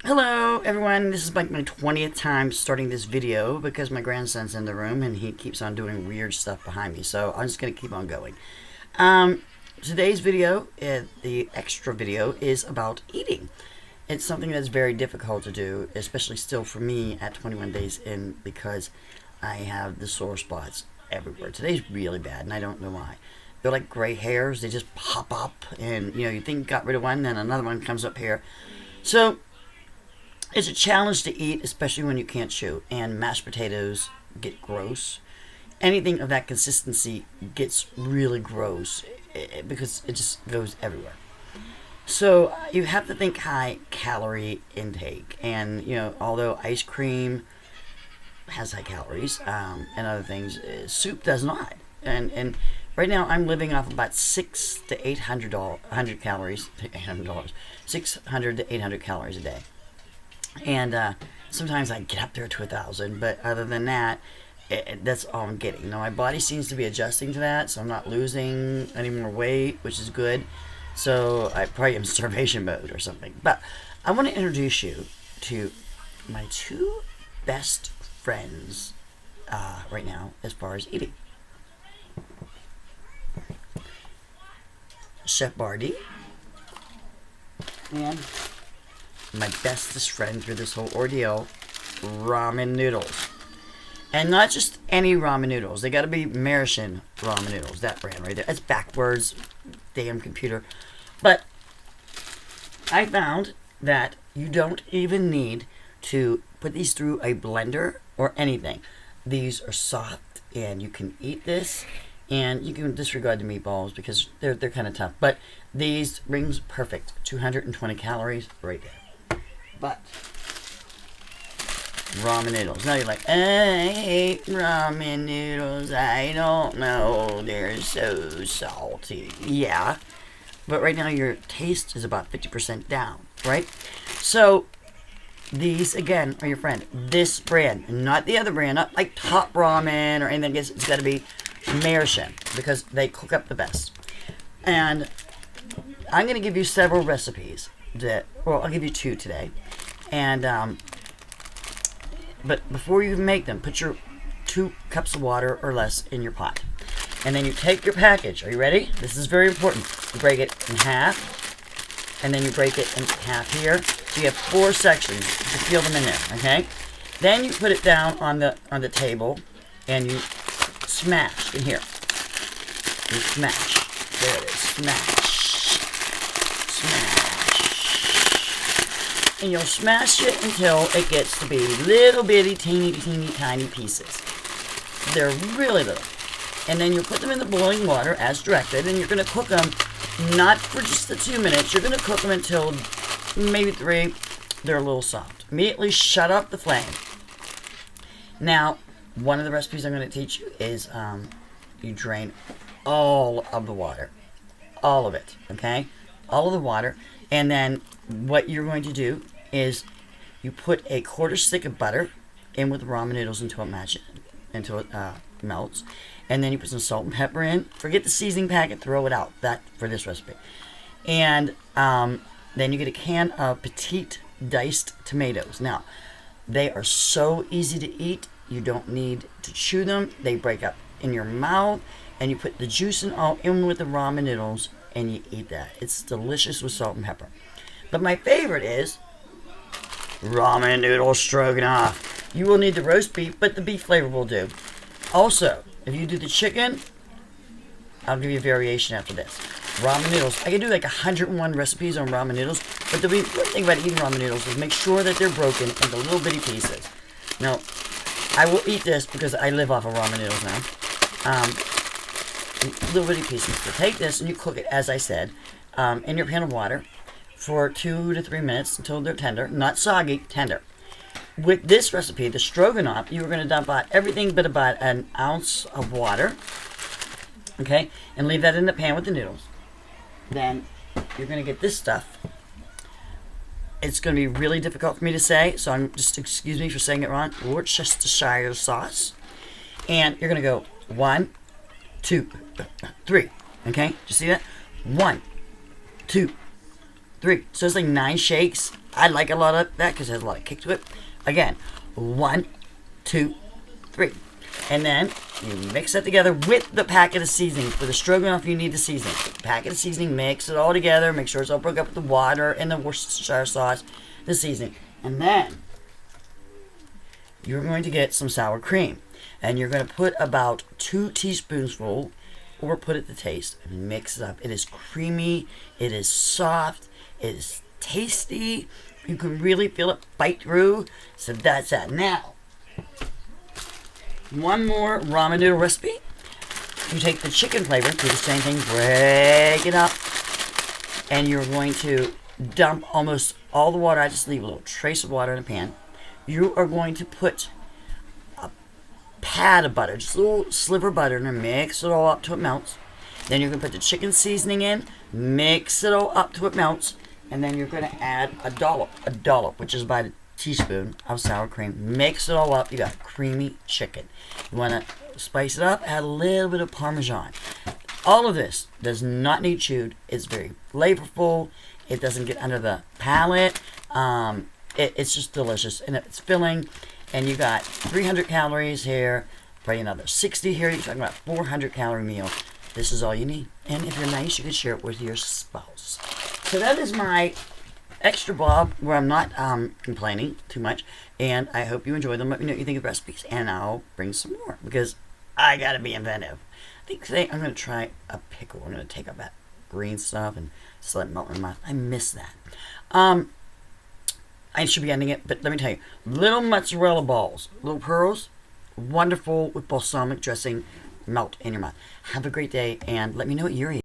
Hello everyone, this is like my 20th time starting this video because my grandson's in the room and he keeps on doing weird stuff behind me, so I'm just going to keep on going. Today's video, the extra video, is about eating. It's something that's very difficult to do, especially still for me at 21 days in, because I have the sore spots everywhere. Today's really bad and I don't know why. They're like gray hairs, they just pop up and you think you got rid of one, then another one comes up here. So it's a challenge to eat, especially when you can't chew. And mashed potatoes get gross. Anything of that consistency gets really gross because it just goes everywhere. So you have to think high calorie intake. And, although ice cream has high calories and other things, soup does not. And right now I'm living off about 600 to 800 calories, $800, 600 to 800 calories a day. And sometimes I get up there to 1,000, but other than that, that's all I'm getting. Now my body seems to be adjusting to that, so I'm not losing any more weight, which is good. So I probably am in starvation mode or something. But I want to introduce you to my two best friends right now as far as eating. Chef Bardi and my bestest friend through this whole ordeal, ramen noodles. And not just any ramen noodles. They got to be Marishin ramen noodles. That brand right there. It's backwards. Damn computer. But I found that you don't even need to put these through a blender or anything. These are soft and you can eat this. And you can disregard the meatballs because they're kind of tough. But these rings perfect. 220 calories right there. But ramen noodles. Now you're like, I hate ramen noodles. I don't know. They're so salty. Yeah. But right now your taste is about 50% down, right? So these, again, are your friend. This brand, not the other brand, not like Top Ramen or anything. It's got to be Marishin because they cook up the best. And I'm going to give you several recipes I'll give you two today. And, but before you make them, put your 2 cups of water or less in your pot. And then you take your package. Are you ready? This is very important. You break it in half. And then you break it in half here. So you have 4 sections. You feel them in there, okay? Then you put it down on the table. And you smash in here. You smash. There it is. Smash. Smash. And you'll smash it until it gets to be little bitty, teeny, tiny pieces. They're really little. And then you put them in the boiling water as directed, and you're going to cook them not for just the 2 minutes. You're going to cook them until maybe 3. They're a little soft. Immediately shut up the flame. Now, one of the recipes I'm going to teach you is you drain all of the water. All of it, okay? All of the water. And then what you're going to do is you put a 1/4 stick of butter in with the ramen noodles until it melts. And then you put some salt and pepper in. Forget the seasoning packet, throw it out. That for this recipe. And then you get a can of petite diced tomatoes. Now, they are so easy to eat. You don't need to chew them. They break up in your mouth. And you put the juice and all in with the ramen noodles. And you eat that. It's delicious with salt and pepper. But my favorite is ramen noodle stroganoff. You will need the roast beef, but the beef flavor will do. Also, if you do the chicken, I'll give you a variation after this. Ramen noodles. I can do like 101 recipes on ramen noodles, but the important thing about eating ramen noodles is make sure that they're broken into little bitty pieces. Now, I will eat this because I live off of ramen noodles now. Little bitty pieces. So take this and you cook it, as I said, in your pan of water for 2 to 3 minutes until they're tender. Not soggy, tender. With this recipe, the stroganoff, you're going to dump out everything but about an ounce of water. Okay? And leave that in the pan with the noodles. Then you're going to get this stuff. It's going to be really difficult for me to say, so excuse me for saying it wrong. Worcestershire sauce. And you're going to go 1, 2, 3. Okay? Do you see that? 1, 2, 3. So it's like 9 shakes. I like a lot of that because it has a lot of kick to it. Again, 1, 2, 3. And then you mix that together with the packet of seasoning. For the stroganoff, you need the seasoning. Packet of seasoning, mix it all together. Make sure it's all broke up with the water and the Worcestershire sauce, the seasoning. And then you're going to get some sour cream. And you're going to put about 2 teaspoonsful, or put it to taste, and mix it up. It is creamy. It is soft. It is tasty. You can really feel it bite through. So that's that. Now, one more ramen noodle recipe. You take the chicken flavor, do the same thing, break it up, and you're going to dump almost all the water. I just leave a little trace of water in a pan. You are going to put a pat of butter, just a little sliver of butter, and mix it all up till it melts. Then you're going to put the chicken seasoning in, mix it all up till it melts, and then you're going to add a dollop, which is about a teaspoon of sour cream. Mix it all up. You got creamy chicken. You want to spice it up, add a little bit of Parmesan. All of this does not need chewed. It's very flavorful. It doesn't get under the palate. It's just delicious, and it's filling. And you got 300 calories here, probably another 60 here. You're talking about 400-calorie meal. This is all you need. And if you're nice, you can share it with your spouse. So that is my extra bob where I'm not complaining too much. And I hope you enjoy them. Let me know what you think of the recipes, and I'll bring some more because I got to be inventive. I think today I'm going to try a pickle. I'm going to take up that green stuff and just let it melt in my mouth. I miss that. I should be ending it, but let me tell you, little mozzarella balls, little pearls, wonderful with balsamic dressing, melt in your mouth. Have a great day, and let me know what you're eating.